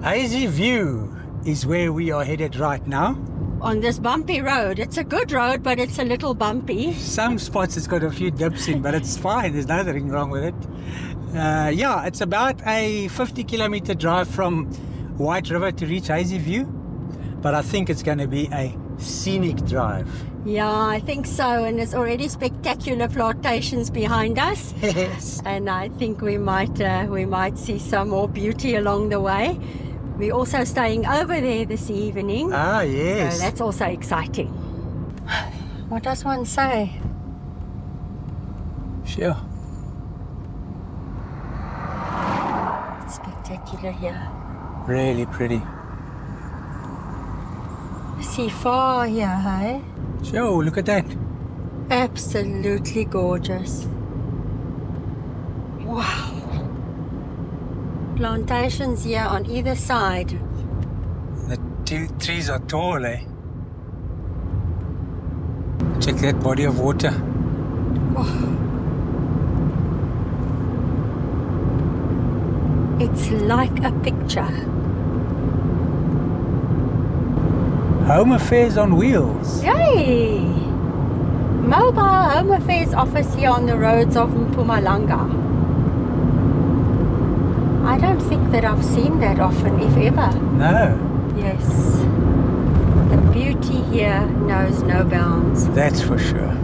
Hazyview is where we are headed right now. On this bumpy road. It's a good road, but it's a little bumpy. Some spots it's got a few dips in, but it's fine. There's nothing wrong with it. Yeah, it's about a 50-kilometer drive from White River to reach Hazyview, but I think it's going to be a scenic drive. Yeah, I think so. And there's already spectacular plantations behind us. Yes. And I think we might see some more beauty along the way. We're also staying over there this evening. Ah, yes. So that's also exciting. What does one say? Sure. It's spectacular here. Really pretty. See far here, hey? Sure, look at that. Absolutely gorgeous. Wow. Plantations here on either side. The trees are tall, eh? Check that body of water. Oh. It's like a picture. Home Affairs on Wheels. Yay! Mobile Home Affairs office here on the roads of Mpumalanga. I don't think that I've seen that often, if ever. No. Yes. The beauty here knows no bounds. That's for sure.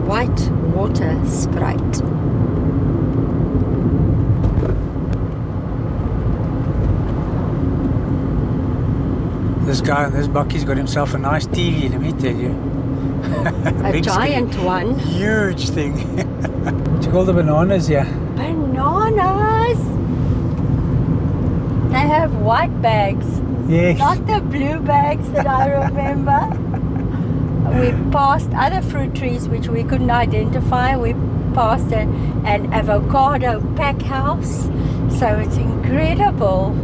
White water sprite. This guy on this bucky's got himself a nice TV, let me tell you. A Big giant screen. one. Huge thing. What you call the bananas here? Bananas! They have white bags. Yes. Not the blue bags that I remember. We passed other fruit trees which we couldn't identify. We passed an avocado pack house. So it's incredible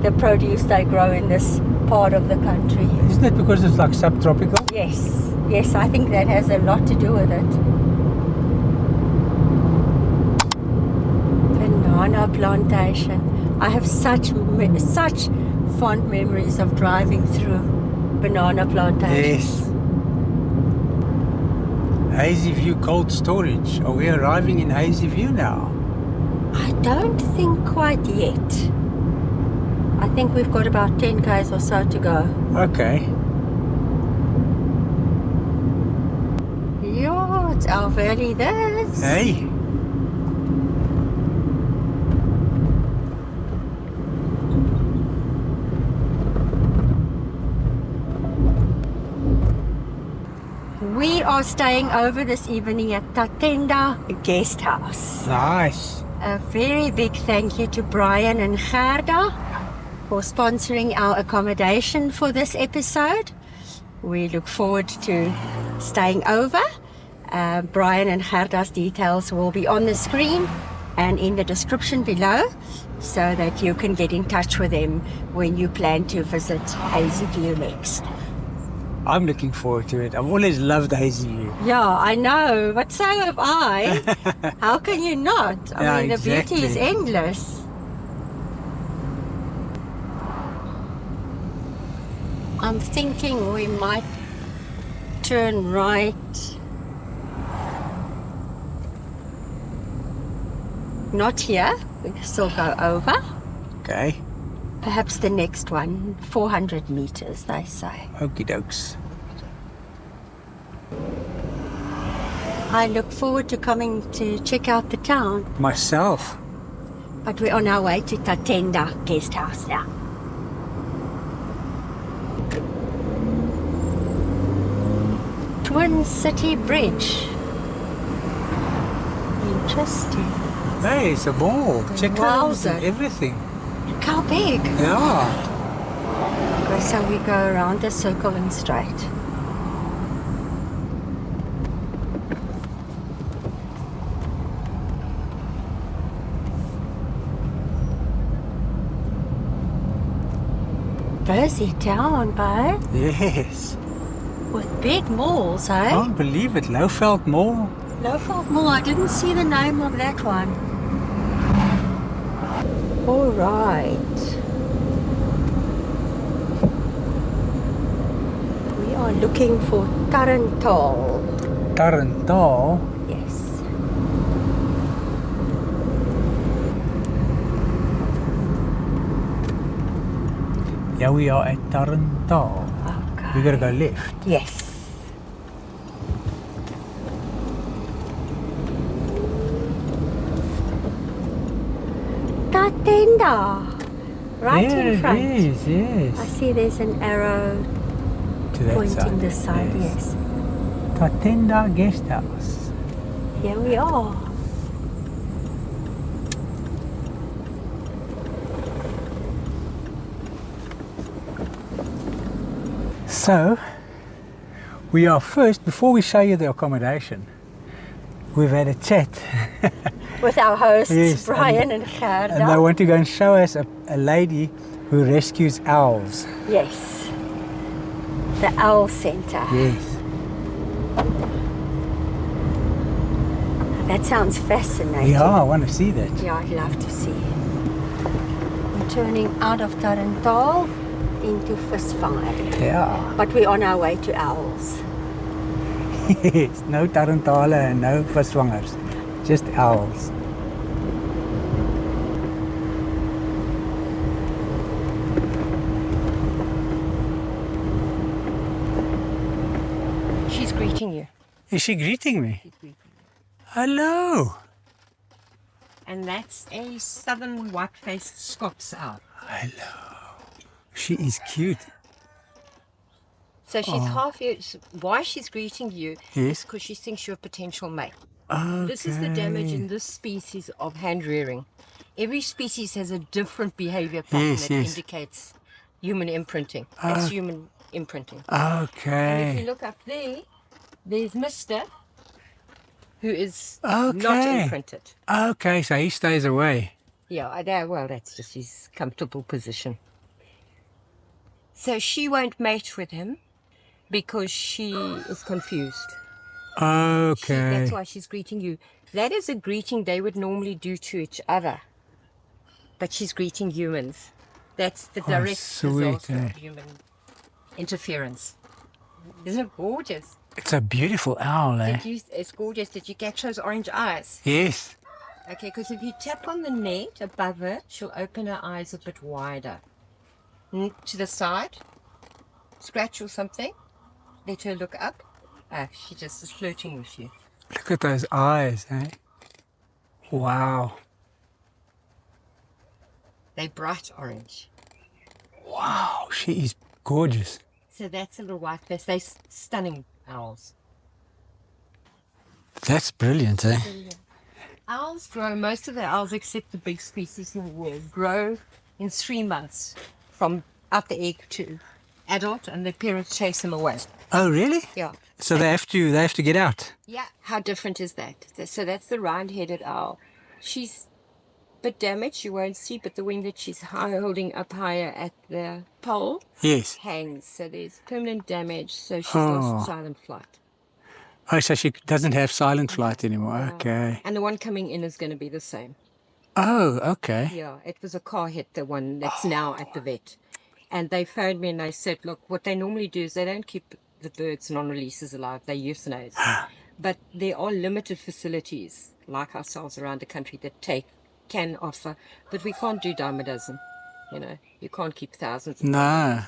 the produce they grow in this part of the country. Isn't it because it's like subtropical? Yes, yes, I think that has a lot to do with it. Banana plantation. I have such fond memories of driving through banana plantations. Yes. Hazyview cold storage. Are we arriving in Hazyview now? I don't think quite yet. I think we've got about 10 k's or so to go. Okay. Yeah, it's our valley this. Hey. We are staying over this evening at Tatenda Guest House. Nice. A very big thank you to Brian and Gerda for sponsoring our accommodation for this episode. We look forward to staying over. Brian and Gerda's details will be on the screen and in the description below so that you can get in touch with them when you plan to visit Hazyview next. I'm looking forward to it. I've always loved Hazyview. Yeah, I know, but so have I. How can you not? I mean, exactly. The beauty is endless. I'm thinking we might turn right. Not here, we can still go over. Okay. Perhaps the next one, 400 meters, they say. Okie dokes. I look forward to coming to check out the town. Myself. But we're on our way to Tatenda Guest House now. Twin City Bridge. Interesting. Hey, it's a ball. Check Wowza. out everything. Look how big. Yeah. Okay, so we go around the circle and straight. Busy town, babe. Yes. With big malls, eh? Can't believe it. Lowveld Mall. No fault more. I didn't see the name of that one. All right. We are looking for Tarantal. Tarantal? Yes. Yeah, we are at Tarantal. Okay. We gotta go left. Yes. Tatenda. Right in front. Yes, yes. I see there's an arrow To that pointing side. this side, yes. Tatenda Guest House. Here we are. So, we are first, before we show you the accommodation, we've had a chat. With our hosts, Yes, Brian and Gerda. And they want to go and show us a lady who rescues owls. Yes. The Owl Centre. Yes. That sounds fascinating. Yeah, I want to see that. Yeah, I'd love to see. We're turning out of Tarantal into Visvangers. Yeah. But we're on our way to owls. Yes, no Tarantale and no Visvangers. Just owls. She's greeting you. Is she greeting me? She's greeting you. Hello. And that's a southern white-faced Scots owl. Hello. She is cute. So she's half years. Why she's greeting you Yes. is because she thinks you're a potential mate. Okay. This is the damage in this species of hand rearing. Every species has a different behavior pattern Yes, that yes. indicates human imprinting. That's human imprinting. And if you Okay. look up there, there's Mr. who is Okay. not imprinted. Okay, so he stays away. Yeah, well, that's just his comfortable position. So she won't mate with him because she is confused. Okay. That's why she's greeting you. That is a greeting they would normally do to each other. But she's greeting humans. That's the direct sweet, disaster eh? of human interference. Isn't it gorgeous? It's a beautiful owl, eh? It's gorgeous. Did you catch those orange eyes? Yes. Okay, because if you tap on the net above her, she'll open her eyes a bit wider. To the side, scratch or something, let her look up. She just is flirting with you. Look at those eyes, eh? Wow. They're bright orange. Wow, she is gorgeous. So that's a little white face. They're stunning owls. That's brilliant, eh? Owls grow, most of the owls except the big species in the world, grow in 3 months from out the egg to adult, and their parents chase them away. Oh, really? Yeah. So they have to get out. Yeah. How different is that? So that's the round-headed owl. She's a bit damaged, you won't see, but the wing that she's holding up higher at the pole Yes. hangs. So there's permanent damage, so she's Oh. lost silent flight. Oh, so she doesn't have silent flight anymore. Okay. And the one coming in is going to be the same. Oh, okay. Yeah, it was a car hit, the one that's now at the vet. And they phoned me and they said, look, what they normally do is they don't keep the birds non-releases alive, they euthanize. But there are limited facilities like ourselves around the country that can offer, but we can't do dime a dozen. You know, you can't keep thousands. No.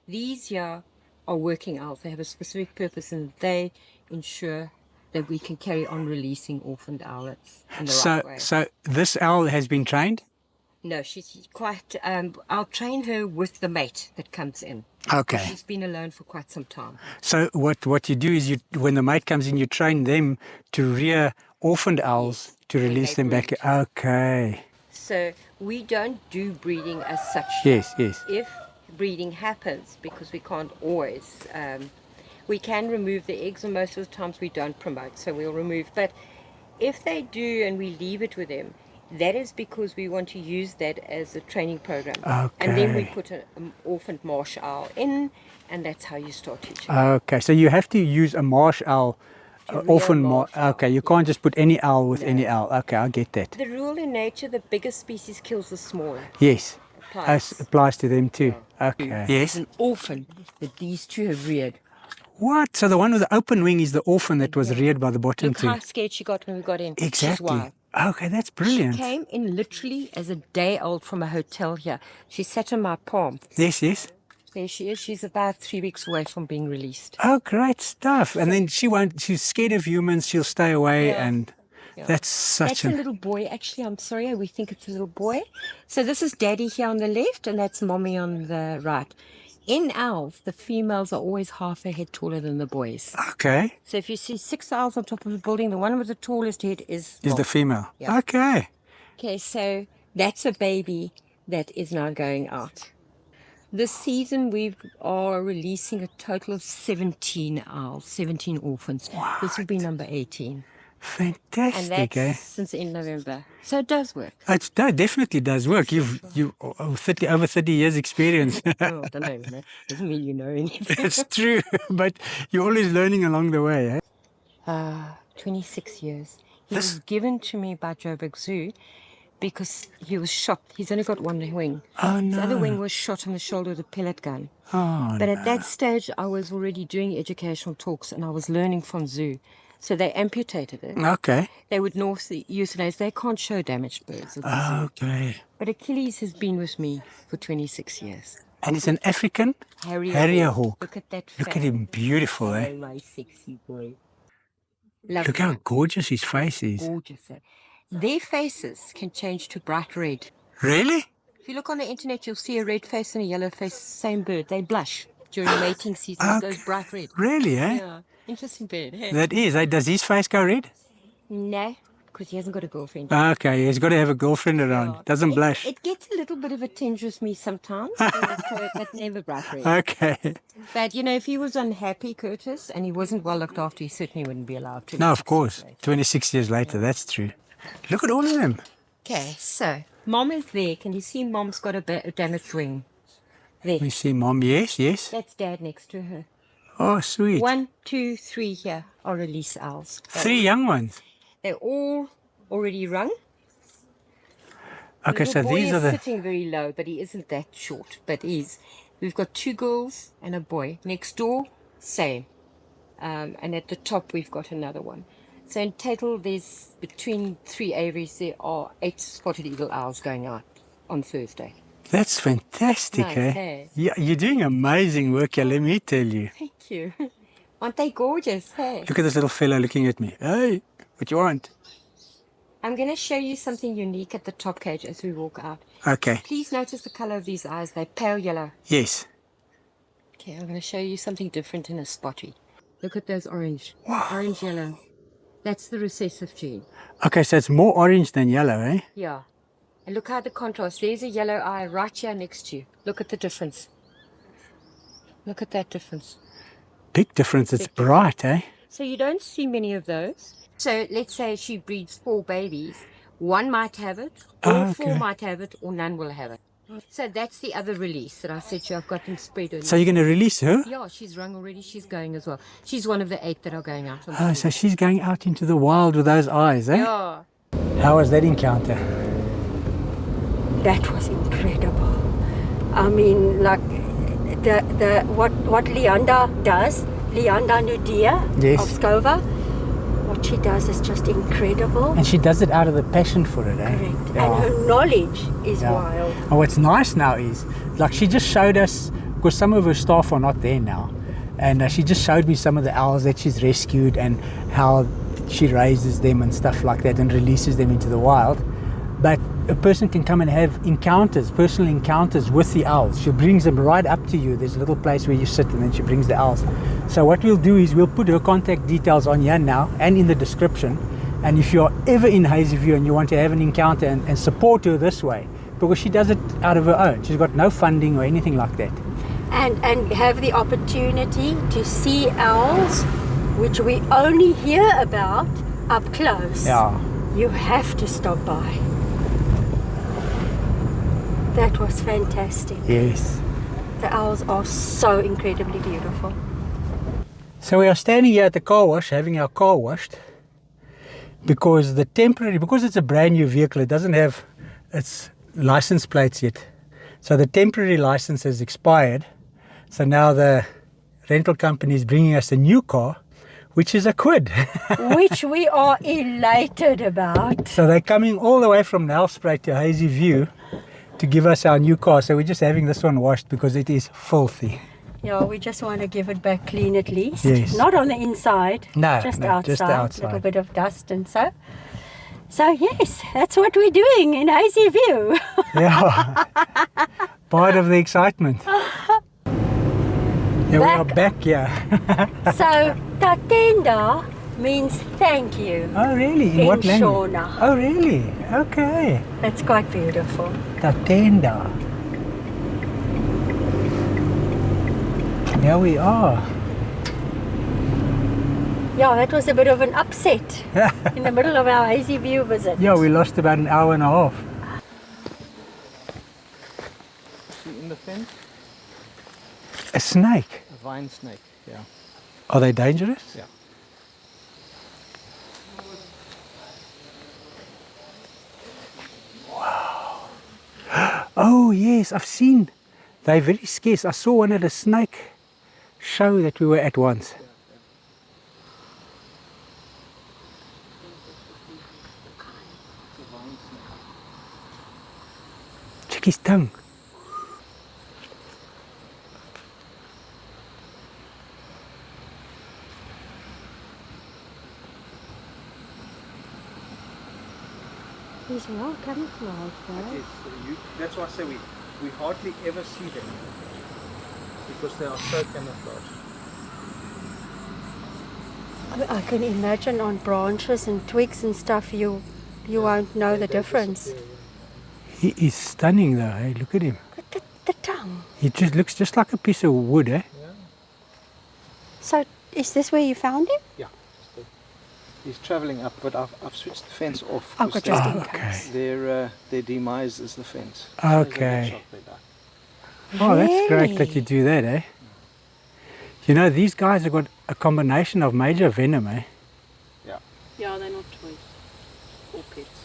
These here are working owls. They have a specific purpose and they ensure that we can carry on releasing orphaned owlets in the right way. So this owl has been trained? No, she's quite, I'll train her with the mate that comes in. Okay. She's been alone for quite some time. So what you do is when the mate comes in, you train them to rear orphaned owls to release they them back. breed. Okay. So we don't do breeding as such. Yes, yes. If breeding happens, because we can't always, we can remove the eggs, and most of the times we don't promote, so we'll remove. But if they do and we leave it with them, that is because we want to use that as a training program. And then we Okay. put an orphaned marsh owl in, and that's how you start teaching. Okay, so you have to use a marsh owl to rear Orphan marsh owl. okay, you can't just put any owl with any owl. Okay, I get that. The rule in nature, the bigger species kills the smaller. Yes. Applies. Applies to them too. Yeah. Okay. It's an orphan that these two have reared. What? So the one with the open wing is the orphan that was reared by the bottom Look two. how scared she got when we got in. She's Exactly. wild. Okay, that's brilliant. She came in literally as a day old from a hotel here. She sat on my palm. Yes, yes. There she is. She's about 3 weeks away from being released. Oh, great stuff. And then she's scared of humans. She'll stay away. Yeah. And Yeah. that's That's a little boy. Actually, I'm sorry. We think it's a little boy. So this is Daddy here on the left, and that's Mommy on the right. In owls, the females are always half a head taller than the boys. Okay. So if you see 6 owls on top of the building, the one with the tallest head is Is the female. Yeah. Okay. Okay, so that's a baby that is now going out. This season we are releasing a total of 17 owls, 17 orphans. Wow. This will be number 18. And Fantastic, that's eh? since in November. So it does work. It definitely does work. You've over 30 years experience. Oh, I don't know. That doesn't mean you know anything. It's true, but you're always learning along the way, eh? 26 years. He was given to me by Joburg Zoo because he was shot. He's only got one wing. Oh, The other no. wing was shot on the shoulder with a pellet gun. Oh, But at that stage, I was already doing educational talks and I was learning from zoo. So they amputated it. okay. They would euthanize. They can't show damaged birds at the zoo. Okay. But Achilles has been with me for 26 years. And it's an African Harrier hawk. Look at that Look at fat. him, beautiful, eh? Oh, my sexy boy. Love Look how gorgeous his face is. gorgeous. Their faces can change to bright red. Really? If you look on the internet, you'll see a red face and a yellow face, same bird. They blush during mating season. It goes bright red. Really, eh? Yeah, interesting bird. Hey? That is. Eh? Does his face go red? No, because he hasn't got a girlfriend. Okay, he's got to have a girlfriend around. Doesn't blush. It gets a little bit of a tinge with me sometimes, but never bright red. Okay. But, if he was unhappy, Curtis, and he wasn't well looked after, he certainly wouldn't be allowed to. No, of course. 26 years later, that's true. Look at all of them. Okay, so Mom is there. Can you see Mom's got a damaged wing? There. We see Mom. Yes, yes. That's Dad next to her. Oh, sweet. 1, 2, 3 here are release owls. 3 young ones. They're all already rung. Okay, The so little boy these are is the... sitting very low, but he isn't that short. But we've got 2 girls and a boy. Next door, same. And at the top, we've got another one. So in total, there's between 3 aviaries, there are 8 spotted eagle owls going out on Thursday. That's fantastic, Nice, eh? hey? Yeah, you're doing amazing work here, let me tell you. Thank you. Aren't they gorgeous? Hey. Look at this little fellow looking at me. Hey, what you want? I'm going to show you something unique at the top cage as we walk out. Okay, Please notice the color of these eyes. They're pale yellow. yes. Okay, I'm going to show you something different in a spotty. Look at those orange. Wow. Orange yellow. That's the recessive gene. Okay, so it's more orange than yellow, eh? Yeah. And look how the contrast. There's a yellow eye right here next to you. Look at the difference. Look at that difference. Big difference, it's bright, eh? So you don't see many of those. So let's say she breeds 4 babies. 1 might have it, all 4 might have it, or none will have it. So that's the other release that I said to you. I've got them spread on. So you're going to release her? Yeah, she's rung already. She's going as well. She's one of the 8 that are going out. On Oh, so she's going out into the wild with those eyes, eh? yeah. How was that encounter? That was incredible. I mean, like what Lianda does, Lianda Naudé Yes. of Scova, what she does is just incredible. And she does it out of the passion for it, eh? Correct. Yeah. And her knowledge is Yeah. wild. And what's nice now is, like, she just showed us, because some of her staff are not there now, and she just showed me some of the owls that she's rescued and how she raises them and stuff like that and releases them into the wild. But a person can come and have encounters, personal encounters with the owls. She brings them right up to you. There's a little place where you sit and then she brings the owls. So what we'll do is we'll put her contact details on here now and in the description. And if you're ever in Hazyview and you want to have an encounter and support her this way, because she does it out of her own. She's got no funding or anything like that. And have the opportunity to see owls, which we only hear about up close. Yeah. You have to stop by. That was fantastic. Yes. The owls are so incredibly beautiful. So we are standing here at the car wash, having our car washed, because it's a brand new vehicle, it doesn't have its license plates yet. So the temporary license has expired. So now the rental company is bringing us a new car, which is a quid. Which we are elated about. So they're coming all the way from Nelspruit to Hazyview to give us our new car. So we're just having this one washed because it is filthy. Yeah, we just want to give it back clean at least. Yes. Not on the inside. No, just no, outside. just outside. A little bit of dust and so. So yes, that's what we're doing in Hazyview. Yeah, part of the excitement. Yeah, we are back here. So Tatenda means thank you. Oh really? In what language? Shona. Oh really? Okay. That's quite beautiful. Tatenda. Here we are. Yeah, that was a bit of an upset in the middle of our Hazyview visit. Yeah, we lost about an hour and a half. See in the fence? A snake? A vine snake, yeah. Are they dangerous? Yeah. Wow. Oh yes, I've seen. They're very scarce. I saw one at a snake show that we were at once. Check his tongue. He's well camouflaged, right? That's why I say we hardly ever see them because they are so camouflaged. I can imagine on branches and twigs and stuff you won't know the difference. He is stunning though, hey? Look at him. Look at the tongue. He just looks just like a piece of wood, eh? Yeah. So is this where you found him? Yeah. He's travelling up, but I've switched the fence off. Oh, because just in okay. case. their demise is the fence. Okay. Oh, that's great that you do that, eh? You know, these guys have got a combination of major venom, eh? Yeah. Yeah, they're not toys or pets.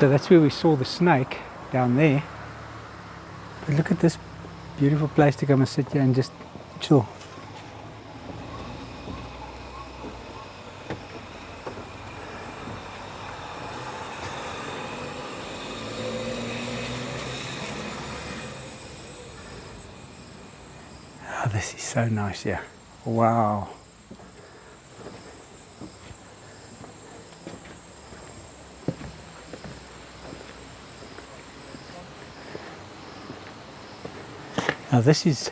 So that's where we saw the snake, down there. But look at this beautiful place to come and sit here and just chill. Oh, this is so nice here. Wow. Now this is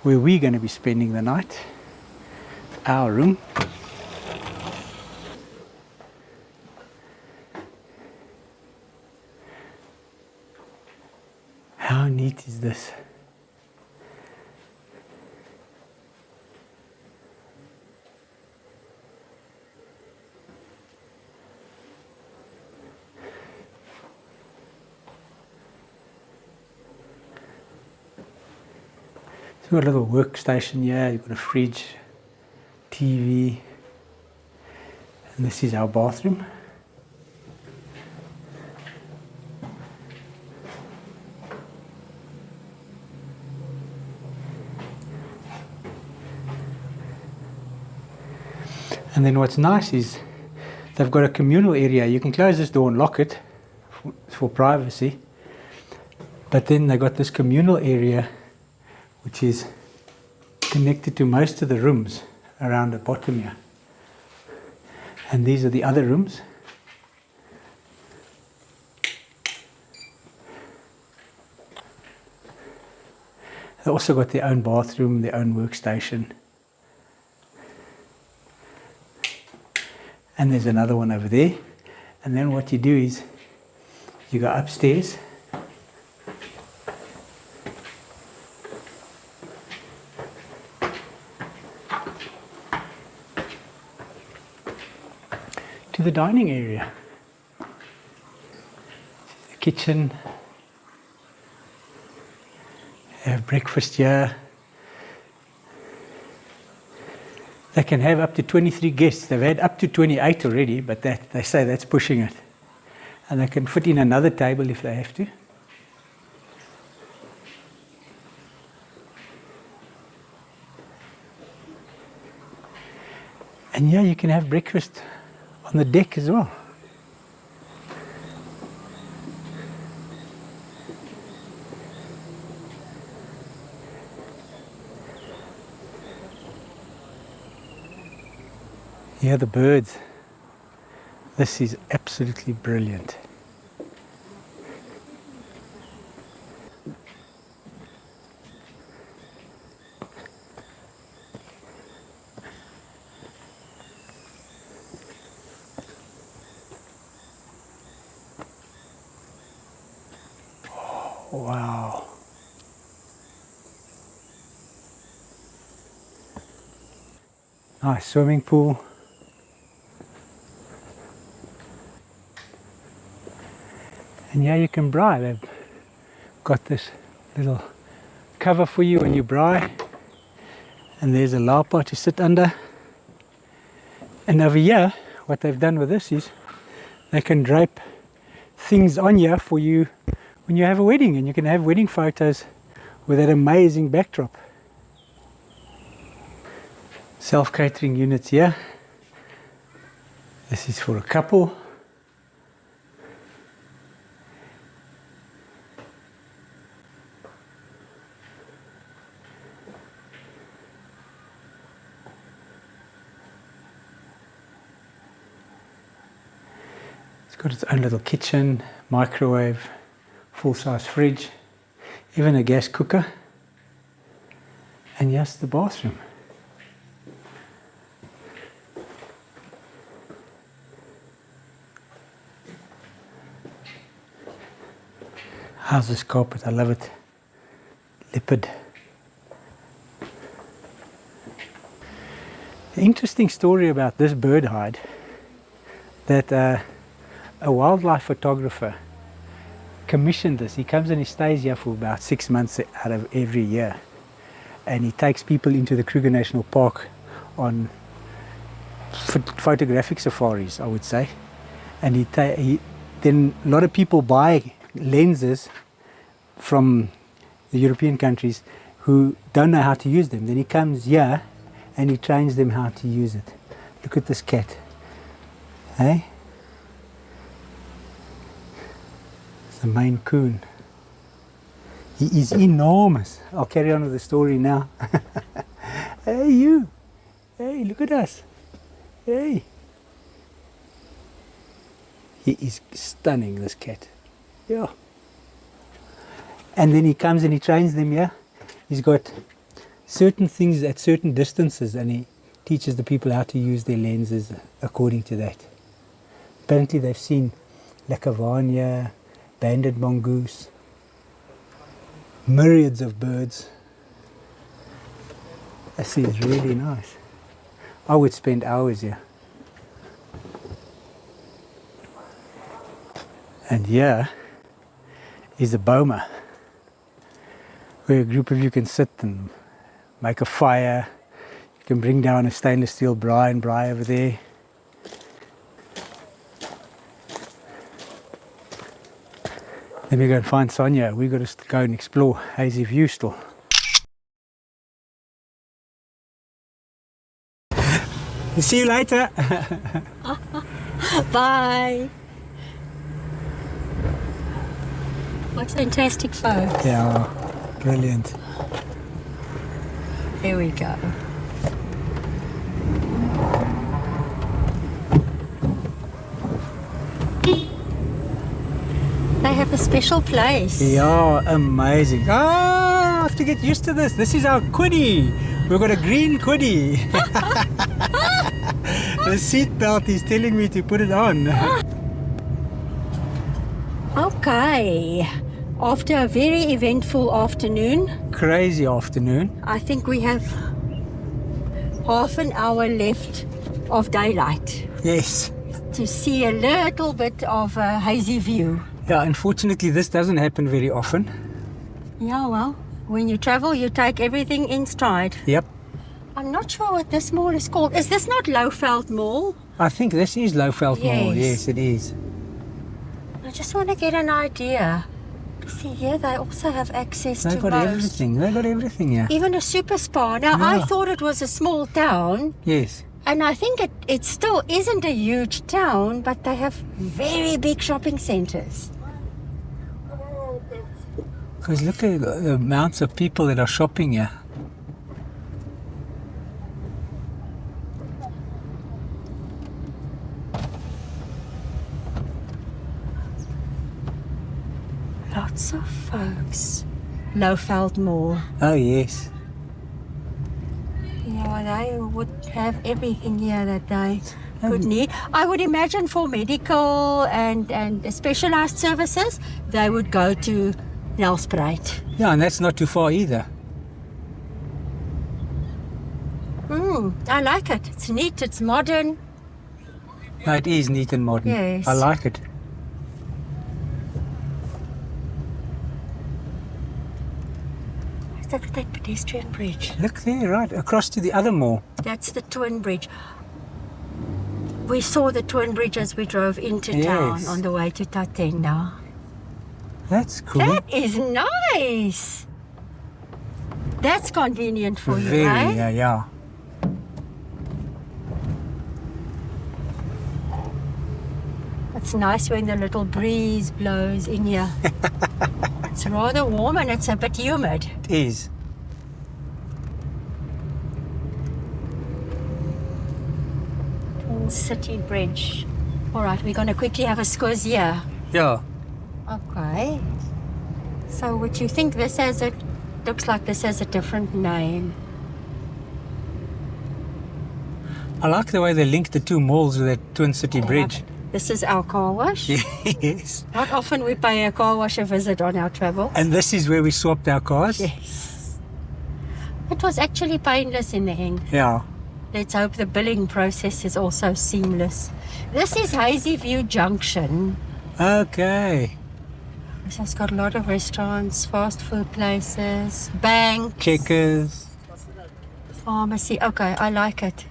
where we're going to be spending the night. Our room. How neat is this? So we've got a little workstation here, you've got a fridge, TV, and this is our bathroom. And then what's nice is they've got a communal area. You can close this door and lock it for privacy, but then they've got this communal area which is connected to most of the rooms around the bottom here. And these are the other rooms. They also got their own bathroom, their own workstation. And there's another one over there. And then what you do is you go upstairs. To the dining area. The kitchen. They have breakfast here. They can have up to 23 guests. They've had up to 28 already, but they say that's pushing it. And they can fit in another table if they have to. And yeah, you can have breakfast on the deck as well. Yeah, the birds. This is absolutely brilliant. Oh, wow. Nice swimming pool. And yeah, you can braai. They've got this little cover for you when you braai. And there's a lapa to sit under. And over here, what they've done with this is they can drape things on here for you when you have a wedding. And you can have wedding photos with that amazing backdrop. Self-catering units here. This is for a couple. It's got its own little kitchen, microwave, full-size fridge, even a gas cooker, and yes, the bathroom. How's this carpet? I love it. Leopard. An interesting story about this bird hide, that a wildlife photographer commissioned this. He comes and he stays here for about 6 months out of every year, and he takes people into the Kruger National Park on photographic safaris, I would say. And then a lot of people buy lenses from the European countries who don't know how to use them. Then he comes here and he trains them how to use it. Look at this cat. Hey? It's a Maine Coon. He is enormous. I'll carry on with the story now. Hey you! Hey, look at us! Hey! He is stunning, this cat. Yeah. And then he comes and he trains them here. He's got certain things at certain distances, and he teaches the people how to use their lenses according to that. Apparently they've seen Lacavania, banded mongoose, myriads of birds. This is really nice. I would spend hours here. And here is a boma, where a group of you can sit and make a fire. You can bring down a stainless steel braai and braai over there. Then we go and find Sonia. We've got to go and explore Hazyview still. See you later. Bye. What fantastic photos. Yeah, brilliant. There we go. They have a special place. Yeah, amazing. Oh, I have to get used to this. This is our kuddy. We've got a green kuddy. The seat belt is telling me to put it on. Okay. After a very eventful afternoon, Crazy afternoon. I think we have half an hour left of daylight Yes. to see a little bit of a hazy view. Yeah, unfortunately this doesn't happen very often. Yeah, well, when you travel, you take everything in stride. Yep. I'm not sure what this mall is called. Is this not Lowveld Mall? I think this is Lowveld Mall. Yes. Yes, it is. I just want to get an idea. See, here they also have access They've to got most. everything. They've got everything here. Even a super spa. Now, I Yeah. thought it was a small town, Yes. and I think it still isn't a huge town, but they have very big shopping centres. Because look at the amounts of people that are shopping here. Lots of folks. Lowveld Mall. Oh, yes. Yeah, they would have everything here that they could need. I would imagine for medical and specialized services, they would go to Nelspruit. Yeah, and that's not too far either. I like it. It's neat, it's modern. No, it is neat and modern. Yes. I like it. Look at that pedestrian bridge. Look there, right, across to the other mall. That's the Twin Bridge. We saw the Twin Bridge as we drove into town Yes. on the way to Tatenda. That's cool. That is nice. That's convenient for you, Very, eh? yeah. It's nice when the little breeze blows in here. It's rather warm and it's a bit humid. It is. Twin City Bridge. All right, we're going to quickly have a squiz here. Yeah. Okay. So would you think this has a... Looks like this has a different name. I like the way they link the two malls with that Twin City Bridge. This is our car wash. Yes. Not often we pay a car wash a visit on our travel. And this is where we swapped our cars? Yes. It was actually painless in the end. Yeah. Let's hope the billing process is also seamless. This is Hazyview Junction. Okay. This has got a lot of restaurants, fast food places, banks, Checkers. pharmacy. Okay, I like it.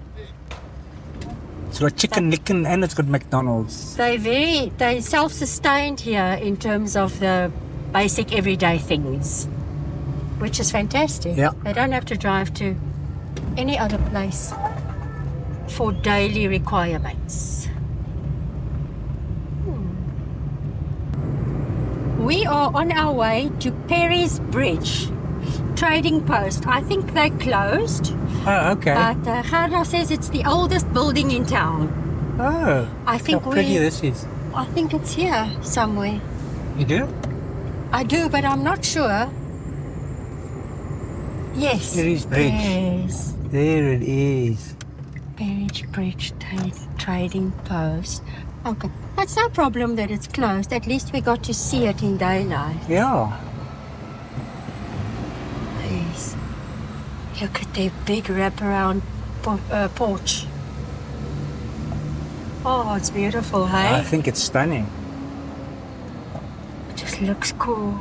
It's got Chicken Licken and it's got McDonald's. They self-sustained here in terms of the basic everyday things, which is fantastic. Yeah. They don't have to drive to any other place for daily requirements. We are on our way to Perry's Bridge trading post. I think they closed, Oh, okay. but Gerda says it's the oldest building in town. Oh. I think how pretty this is. I think it's here somewhere. You do? I do, but I'm not sure. Yes. Perry's Bridge. Yes. There it is. Perry's Bridge trading post. Okay. That's no problem that it's closed. At least we got to see it in daylight. Yeah. Yes. Look at their big wraparound porch. Oh, it's beautiful, hey? I think it's stunning. It just looks cool.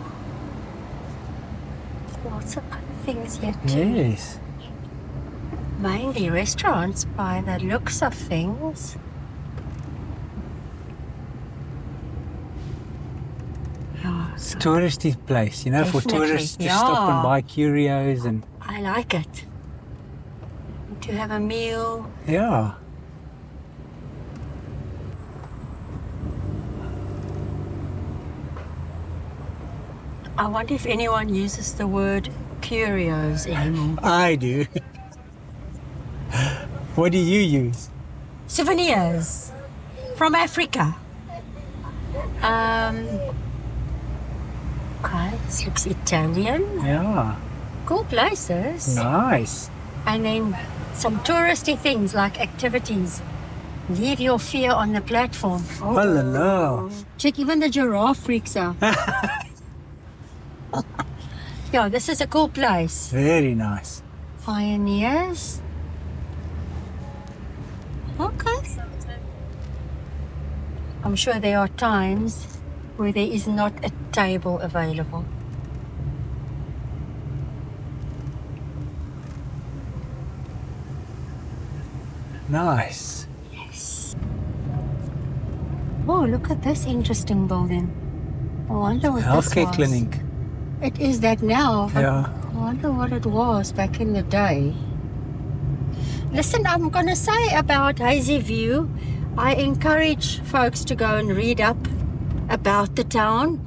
Lots of other things here too. Yes. Mainly restaurants by the looks of things. Oh, It's a touristy place, you know, for Definitely, tourists to stop yeah. and buy curios and I like it. To have a meal. yeah. I wonder if anyone uses the word curios anymore. I do. What do you use? Souvenirs from Africa. Okay, this looks Italian. Yeah. Cool places. Nice. And then some touristy things like activities. Leave your fear on the platform. Oh la la. Check, even the giraffe freaks out. Yeah, this is a cool place. Very nice. Pioneers. Okay. I'm sure there are times where there is not a table available. Nice. Yes. Oh, look at this interesting building. I wonder what this Healthcare was. clinic. It is that now. But Yeah. I wonder what it was back in the day. Listen, I'm going to say about Hazyview, I encourage folks to go and read up about the town.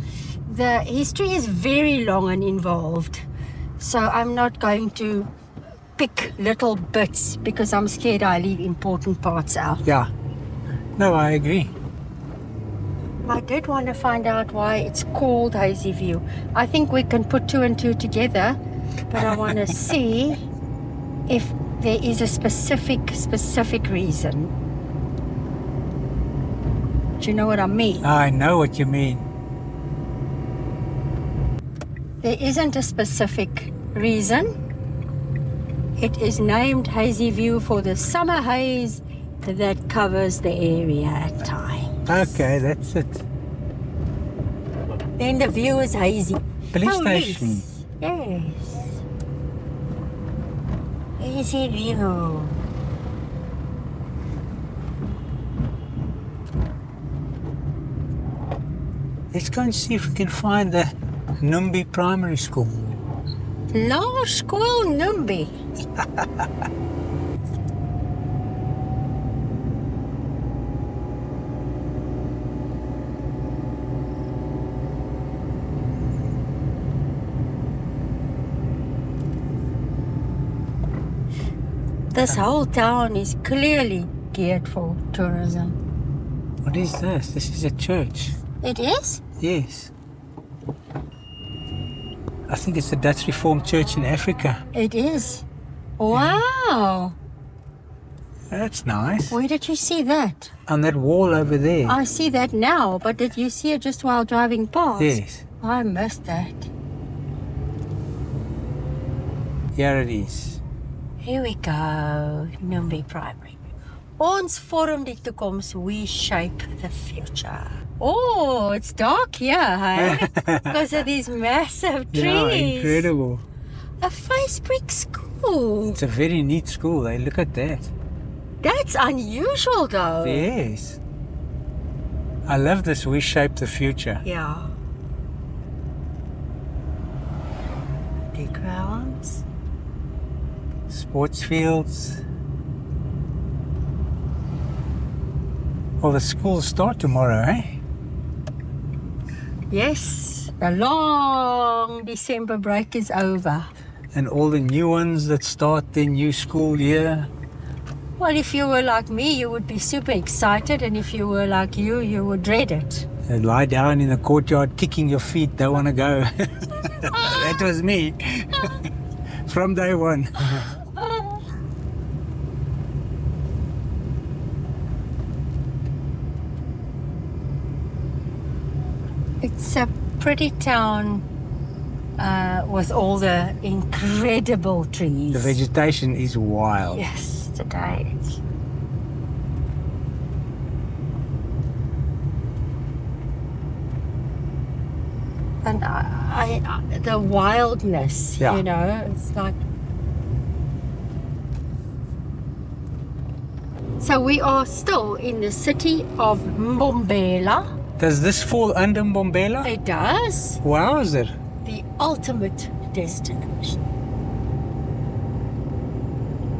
The history is very long and involved. So I'm not going to pick little bits because I'm scared I leave important parts out. Yeah. No, I agree. I did want to find out why it's called Hazyview. I think we can put two and two together, but I want to see if there is a specific reason. Do you know what I mean? I know what you mean. There isn't a specific reason. It is named Hazyview for the summer haze that covers the area at times. Okay, that's it. Then the view is hazy. Police Police. station. Yes. Hazyview. Let's go and see if we can find the Numbi Primary School. Law School Numbi. This whole town is clearly geared for tourism. What is this? This is a church. It is? Yes. I think it's the Dutch Reformed Church in Africa. It is. Wow. That's nice. Where did you see that? On that wall over there. I see that now, but did you see it just while driving past? Yes. I missed that. Here it is. Here we go. Numbi Primary. Ons vorm die toekoms. We shape the future. Oh, it's dark here, hey? Because of these massive trees. Yeah, incredible. A face brick school. It's a very neat school. Hey, look at that. That's unusual, though. Yes. I love this. We shape the future. Yeah. The grounds. Sports fields. Well, the schools start tomorrow, eh? Yes, the long December break is over. And all the new ones that start their new school year. Well, if you were like me, you would be super excited, and if you were like you would dread it. They lie down in the courtyard, kicking your feet, don't want to go. That was me. From day one. It's a pretty town with all the incredible trees. The vegetation is wild. Yes, today it's... And I the wildness, Yeah. you know, it's like... So we are still in the city of Mpumalanga. Does this fall under Mbombela? It does. Wowzer. The ultimate destination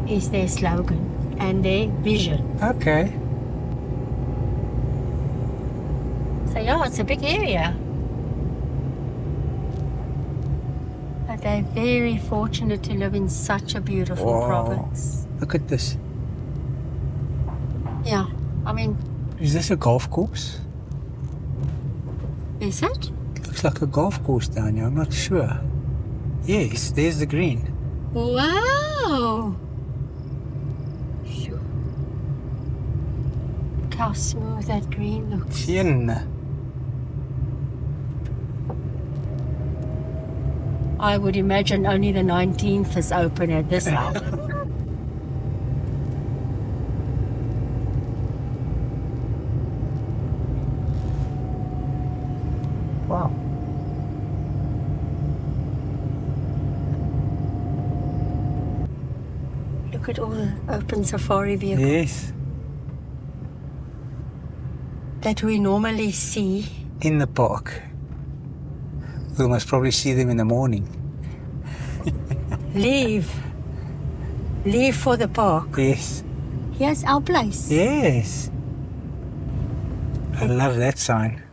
is their slogan and their vision. Okay. So yeah, it's a big area. But they're very fortunate to live in such a beautiful Wow. province. Look at this. Yeah, I mean, Is this a golf course? is it? Looks like a golf course down here. I'm not sure. Yes, there's the green. Wow! Phew. Look how smooth that green looks. Sien. I would imagine only the 19th is open at this hour. Wow. Look Look at all the open safari vehicles Yes. that we normally see. In the park. We'll most probably see them in the morning. Leave for the park. Yes. Here's our place. Yes. I love that sign.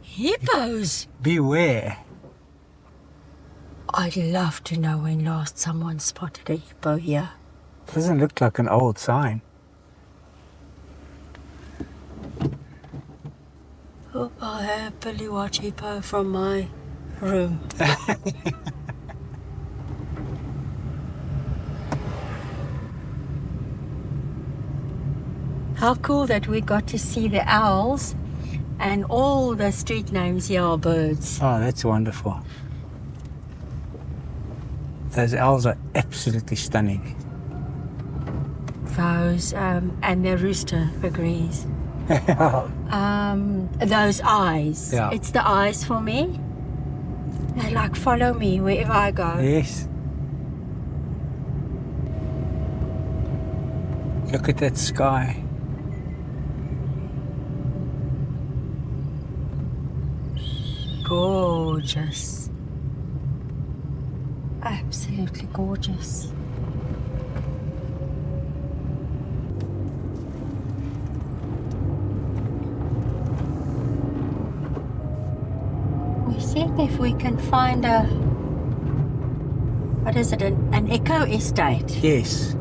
Hippos! Beware. I'd love to know when last someone spotted a hippo here. Doesn't look like an old sign. Oh, I'll happily watch hippo from my room. How cool that we got to see the owls and all the street names here are birds. Oh, that's wonderful. Those owls are absolutely stunning. Those, and the rooster agrees. Those eyes. Yeah. It's the eyes for me. They like follow me wherever I go. Yes. Look at that sky. Gorgeous. Absolutely gorgeous. We see if we can find a, what is it, an eco estate. Yes.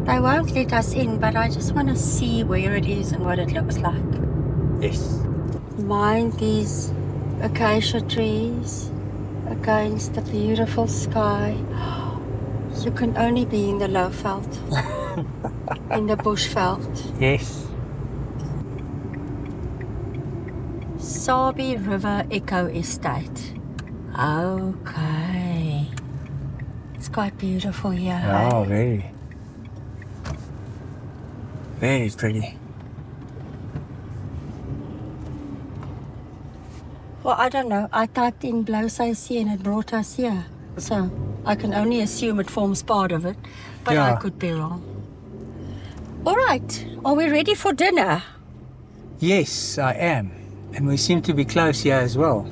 They won't let us in, but I just want to see where it is and what it looks like. Yes. Mind these acacia trees against the beautiful sky. You can only be in the low veld, in the bush veld. Yes. Sabi River Eco Estate. Okay. It's quite beautiful here. Oh, very. Very pretty. Well, I don't know. I typed in Blauwsy Sea and it brought us here. So I can only assume it forms part of it. But I Yeah. could be wrong. All right. Are we ready for dinner? Yes, I am. And we seem to be close here as well.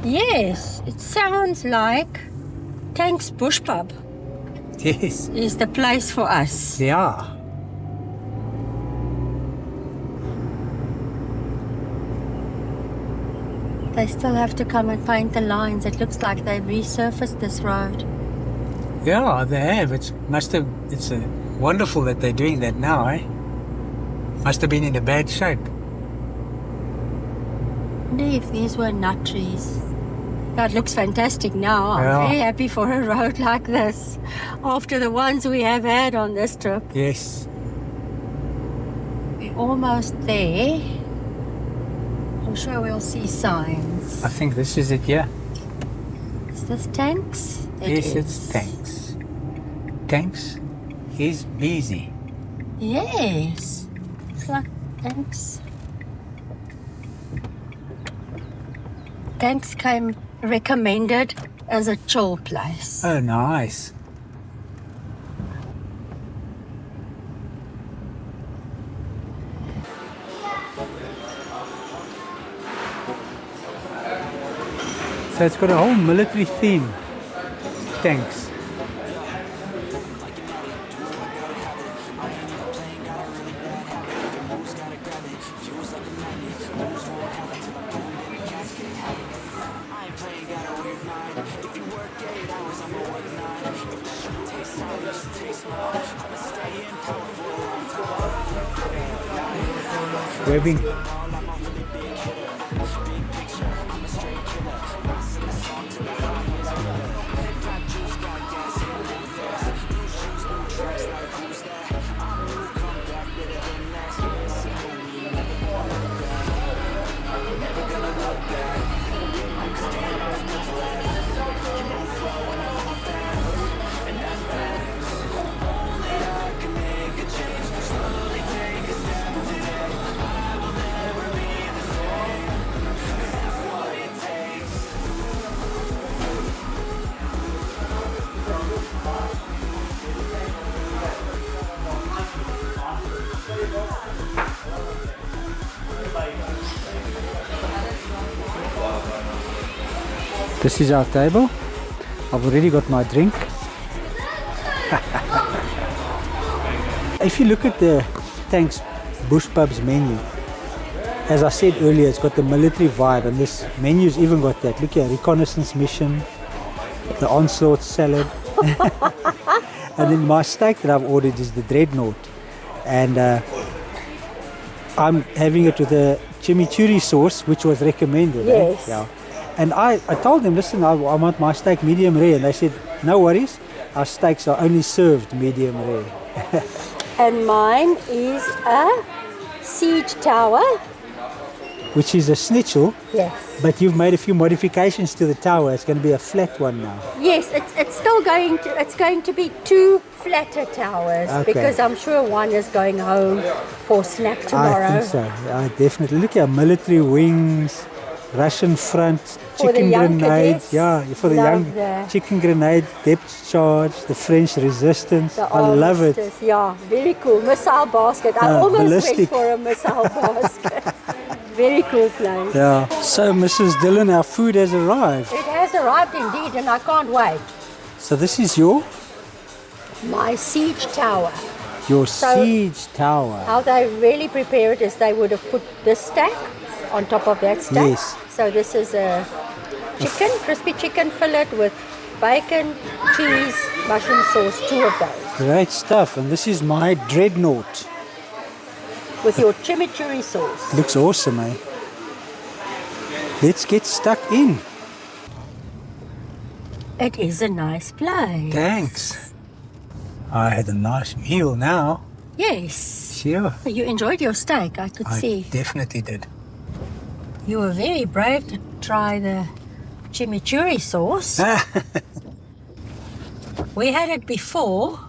Yes. It sounds like Tank's Bush Pub Yes. is the place for us. Yeah. They still have to come and paint the lines. It looks like they've resurfaced this road. Yeah, they have. It's wonderful that they're doing that now, eh? Must have been in a bad shape. Wonder if these were nut trees. That looks fantastic now. I'm Yeah. very happy for a road like this after the ones we have had on this trip. Yes. We're almost there. I'm sure we'll see signs. I think this is it, yeah. Is this Tanks? Yes, it's Tanks. Tanks is busy. Yes. It's like Tanks. Tanks came recommended as a chill place. Oh, nice. So it's got a whole military theme. Tanks. Webbing. This is our table. I've already got my drink. If you look at the Thanks Bush Pub's menu, as I said earlier, it's got the military vibe, and this menu's even got that. Look here, reconnaissance mission, the onslaught salad. And then my steak that I've ordered is the dreadnought. And I'm having it with a chimichurri sauce, which was recommended. Yes. Yeah. And I told them, listen, I want my steak medium rare. And they said, no worries, our steaks are only served medium rare. And mine is a siege tower. Which is a schnitzel, Yes. but you've made a few modifications to the tower. It's going to be a flat one now. Yes, it's still going to be 2 flatter towers, Okay. because I'm sure one is going home for snack tomorrow. I think so. Yeah, definitely. Look here, military wings, Russian front, For the chicken young grenades. cadets. Yeah, for the Love young that. chicken grenade, depth charge, the French resistance. The I love it. armistice, yeah, very cool. Missile basket. I almost ballistic. went for a missile basket. Very cool place. Yeah. So, Mrs. Dillon, our food has arrived. It has arrived indeed, and I can't wait. So this is your My siege tower. So- siege tower. How they really prepare it is they would have put this stack on top of that stack. Yes. So this is a chicken, crispy chicken fillet with bacon, cheese, mushroom sauce, 2 of those. Great stuff. And this is my dreadnought. With your chimichurri sauce. Looks awesome, eh? Let's get stuck in. It is a nice place. Thanks. I had a nice meal now. Yes. Sure. You enjoyed your steak, I could see. Definitely did. You were very brave to try the chimichurri sauce. We had it before,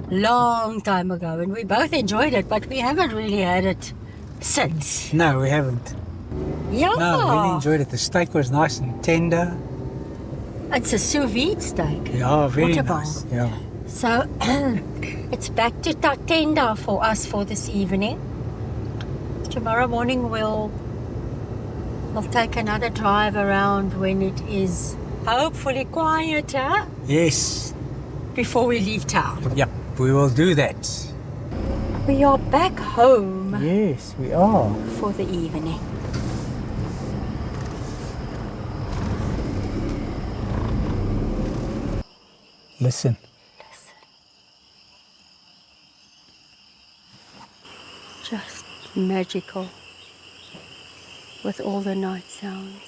long time ago, and we both enjoyed it, but we haven't really had it since. No, we haven't. Yeah. No, I really enjoyed it. The steak was nice and tender. It's a sous vide steak. Yeah, very Waterball. nice. Yeah. So it's back to Tatenda for us for this evening. Tomorrow morning we'll take another drive around when it is hopefully quieter Yes. before we leave town. Yep, we will do that. We are back home Yes, we are. for the evening. Listen. Just magical with all the night sounds.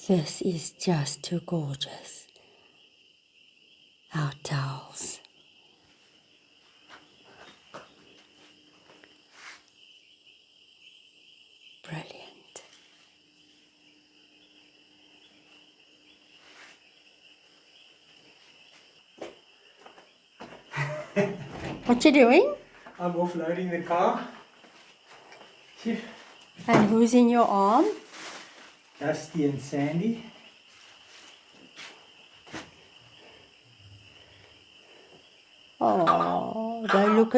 This is just too gorgeous. Our towels. Brilliant. What you doing? I'm offloading the car. And who's in your arm? Dusty and Sandy. Oh, they look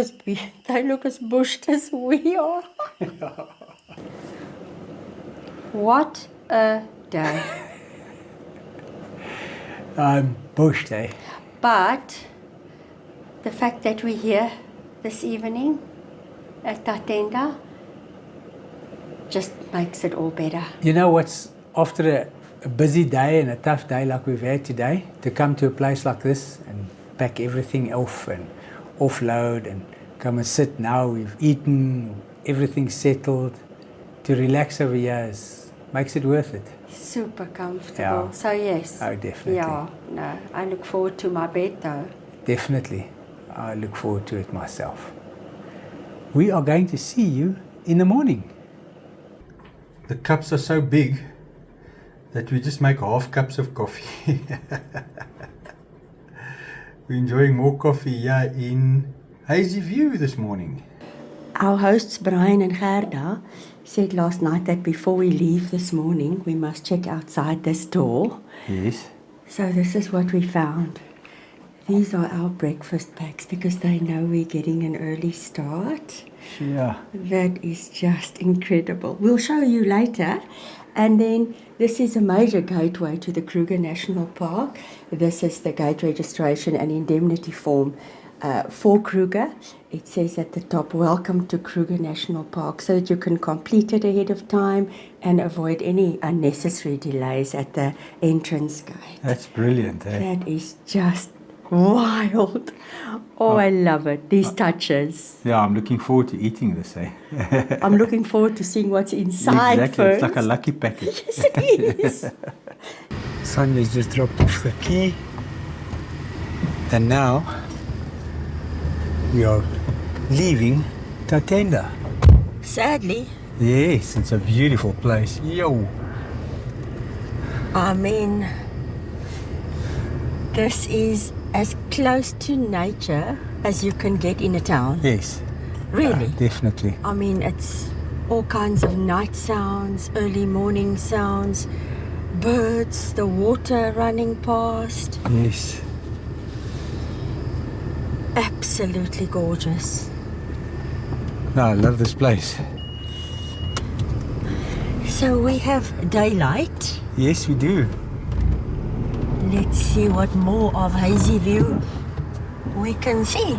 as bushed as we are. What a day. I'm bushed, eh? But the fact that we're here this evening at Tatenda just makes it all better. You know what's, after a busy day and a tough day like we've had today, to come to a place like this and pack everything off and offload and come and sit now, we've eaten, everything's settled, to relax over here makes it worth it. Super comfortable. Yeah. So yes. Oh, definitely. Yeah, no, I look forward to my bed though. Definitely. I look forward to it myself. We are going to see you in the morning. The cups are so big that we just make half cups of coffee. We're enjoying more coffee here in Hazyview this morning. Our hosts Brian and Gerda said last night that before we leave this morning, we must check outside this door. Yes. So this is what we found. These are our breakfast packs because they know we're getting an early start. Yeah. That is just incredible. We'll show you later. And then this is a major gateway to the Kruger National Park. This is the gate registration and indemnity form for Kruger. It says at the top, welcome to Kruger National Park, so that you can complete it ahead of time and avoid any unnecessary delays at the entrance gate. That's brilliant, eh? That is just wild. Oh, I love it. These touches. Yeah, I'm looking forward to eating this, eh? I'm looking forward to seeing what's inside Exactly, first. it's like a lucky package. Yes, it is. Sonia's just dropped off the key. And now we are leaving Tatenda. Sadly, Yes, it's a beautiful place. Yo! I mean, this is as close to nature as you can get in a town. Yes. Really? Definitely. I mean, it's all kinds of night sounds, early morning sounds, birds, the water running past. Yes. Absolutely gorgeous. No, I love this place. So we have daylight. Yes, we do. Let's see what more of Hazyview we can see.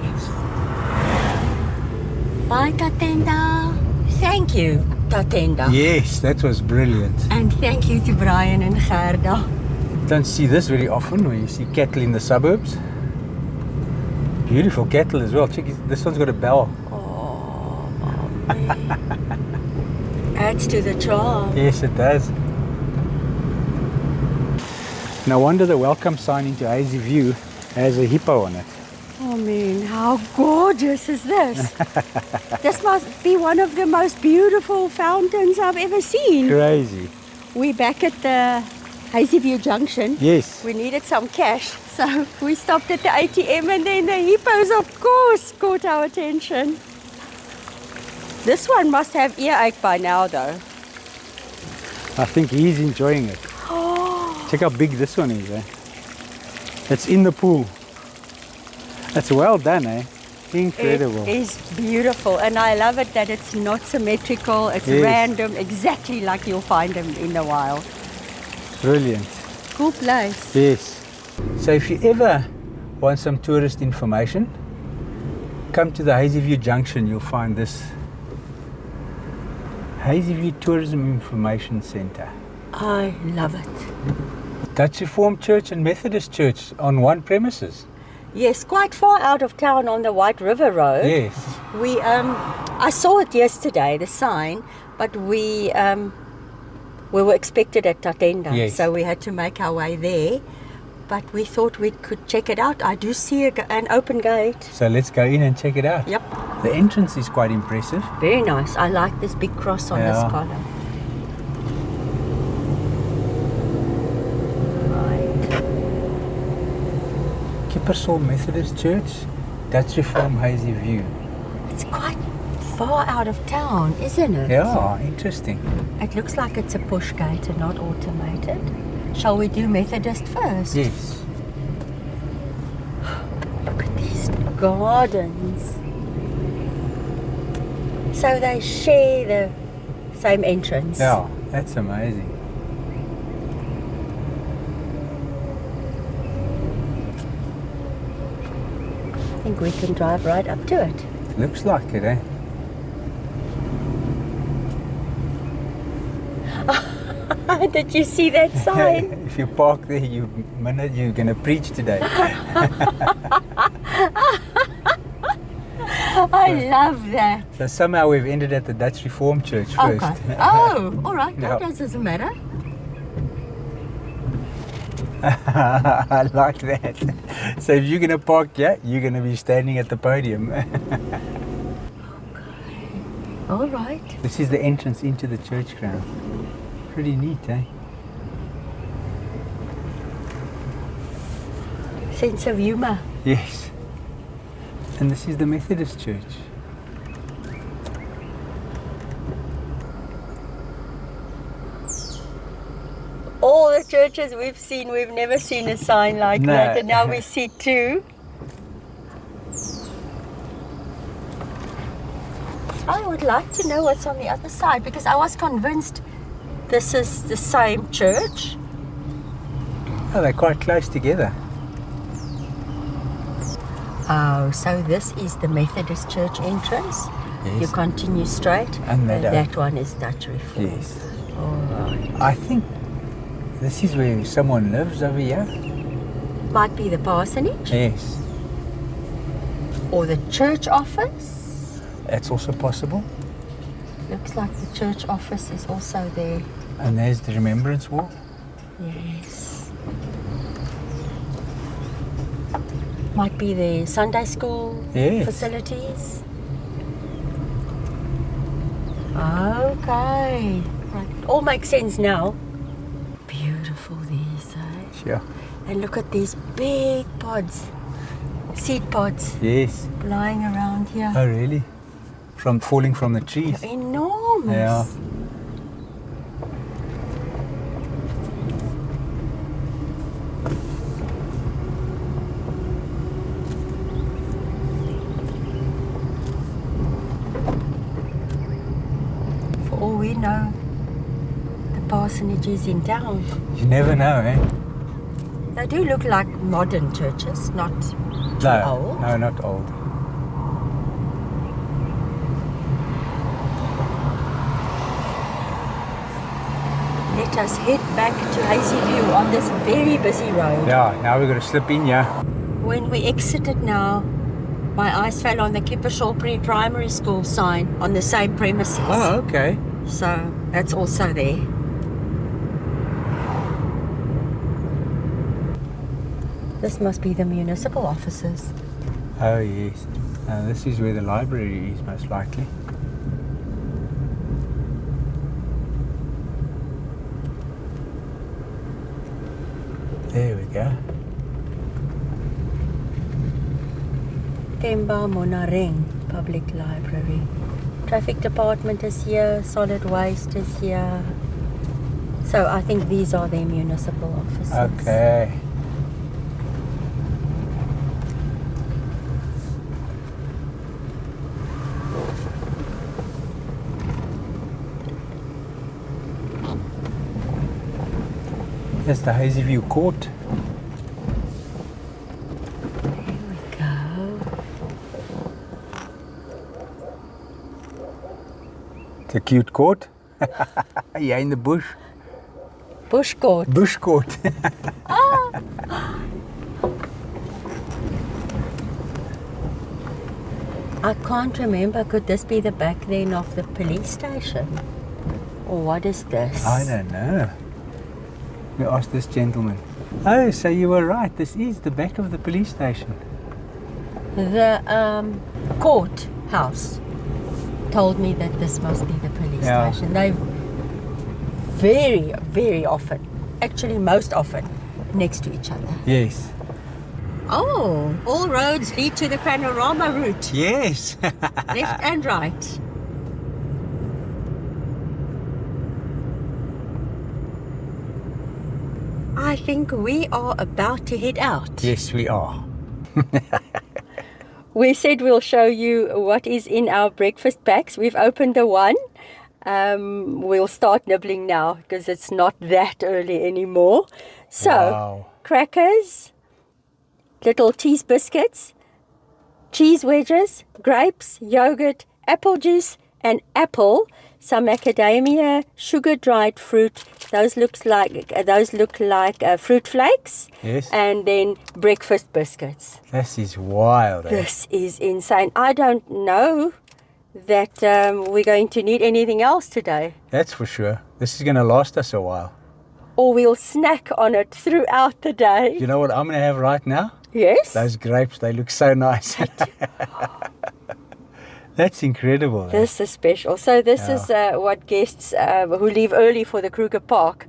Bye, Tatenda. Thank you, Tatenda. Yes, that was brilliant. And thank you to Brian and Gerda. Don't see this very often when you see cattle in the suburbs. Beautiful cattle as well. Check, this one's got a bell. Oh, adds to the charm. Yes, it does. No wonder the welcome sign into Hazyview has a hippo on it. I mean, how gorgeous is this? This must be one of the most beautiful fountains I've ever seen. Crazy. We're back at the Hazyview Junction. Yes. We needed some cash, so we stopped at the ATM and then the hippos, of course, caught our attention. This one must have earache by now, though. I think he's enjoying it. Check how big this one is, eh? It's in the pool. That's well done, eh? Incredible. It is beautiful, and I love it that it's not symmetrical, it's Yes. random, exactly like you'll find them in the wild. Brilliant. Cool place. Yes. So if you ever want some tourist information, come to the Hazyview Junction, you'll find this Hazyview Tourism Information Centre. I love it. Dutch Reformed Church and Methodist Church on one premises. Yes, quite far out of town on the White River Road. Yes. We I saw it yesterday, the sign, but we were expected at Tatenda, Yes. so we had to make our way there. But we thought we could check it out. I do see an open gate. So let's go in and check it out. Yep, The entrance is quite impressive. very nice. I like this big cross on this Yeah. column. Right. Kippersol Methodist Church, Dutch Reformed Hazyview. It's quite far out of town, isn't it? Yeah, interesting. It looks like it's a push gate and not automated. Shall we do Methodist first? Yes. Look at these gardens. So they share the same entrance. Yeah, that's amazing. I think we can drive right up to it. Looks like it, eh? Did you see that sign? If you park there, you're going to preach today. I love that. So somehow we've ended at the Dutch Reformed Church first. Okay. Oh, all right. Yeah. That doesn't matter. I like that. So if you're going to park here, you're going to be standing at the podium. All right. This is the entrance into the church ground. Pretty neat, eh? Sense of humor. Yes. And this is the Methodist Church. all the churches we've seen, we've never seen a sign like No. that, and now we see two. I would like to know what's on the other side, because I was convinced this is the same church. Oh, they're quite close together. Oh, so this is the Methodist church entrance. Yes. You continue straight, And that one is Dutch Reformed. Yes. All right. I think this is where someone lives over here. Might be the parsonage Yes. or the church office. That's also possible. Looks like the church office is also there. And there's the remembrance wall. Yes. Might be the Sunday school Yes. facilities. Okay. Right. All makes sense now. Beautiful these, eh? Sure. And look at these big pods. Seed pods Yes. lying around here. Oh, really? From falling from the trees. Enormous. Yeah. For all we know, the parsonage is in town. You never know, eh? They do look like modern churches, not too No, old. no, not old. Let us head back to Hazyview on this very busy road. Yeah, now we're going to slip in here. When we exited now, my eyes fell on the Kippershaw Pre-Primary School sign on the same premises. Oh, okay. So that's also there. This must be the municipal offices. Oh, yes. This is where the library is, most likely. There we go. Kemba Monareng Public Library. Traffic Department is here, Solid Waste is here. So I think these are their municipal offices. Okay. There's the Hazyview Court. There we go. It's a cute court. Yeah, in the bush. Bush Court. Bush court. I can't remember. Could this be the back then of the police station? Or what is this? I don't know. We asked this gentleman. Oh, so you were right. This is the back of the police station. The courthouse told me that this must be the police Yeah. station. They very, very often, actually most often, next to each other. Yes. Oh, all roads lead to the panorama route, Yes. left and right. I think we are about to head out. Yes, we are. We said we'll show you what is in our breakfast packs. We've opened the one. We'll start nibbling now because it's not that early anymore. So, Wow. crackers, little cheese biscuits, cheese wedges, grapes, yogurt, apple juice, and apple, some macadamia, sugar dried fruit. Those look like fruit flakes. Yes. And then breakfast biscuits. This is wild. Eh? This is insane. I don't know that we're going to need anything else today. That's for sure. This is going to last us a while. Or we'll snack on it throughout the day. You know what I'm going to have right now? Yes? Those grapes, they look so nice. That's incredible. Eh? This is special. So this is what guests who leave early for the Kruger Park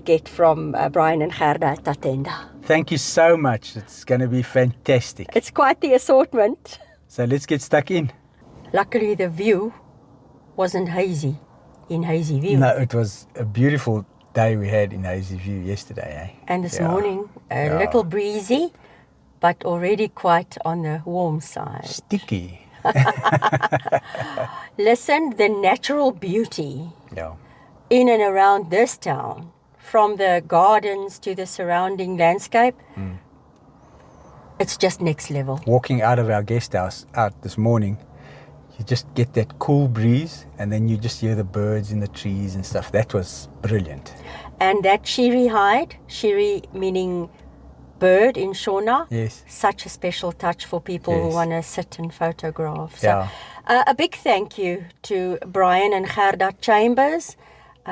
get from Brian and Gerda at Tatenda. Thank you so much. It's going to be fantastic. It's quite the assortment. So let's get stuck in. Luckily the view wasn't hazy in Hazyview. No, it was a beautiful day we had in Hazyview yesterday, eh? And this Yeah. morning, a Yeah. little breezy, but already quite on the warm side. Sticky. Listen, the natural beauty Yeah. in and around this town, from the gardens to the surrounding landscape, it's just next level. Walking out of our guest house out this morning, you just get that cool breeze, and then you just hear the birds in the trees and stuff. That was brilliant. And that shiri hide, shiri meaning bird in Shona, Yes. such a special touch for people who Yes. want to sit and photograph. So, Yeah. a big thank you to Brian and Gerda Chambers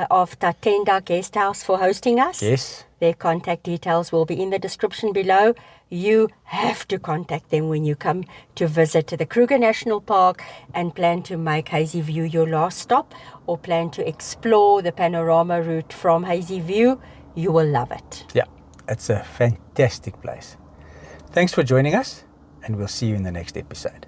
of Tatenda Guest House for hosting us. Yes. Their contact details will be in the description below. You have to contact them when you come to visit the Kruger National Park and plan to make Hazyview your last stop, or plan to explore the panorama route from Hazyview. You will love it. Yeah. It's a fantastic place. Thanks for joining us, and we'll see you in the next episode.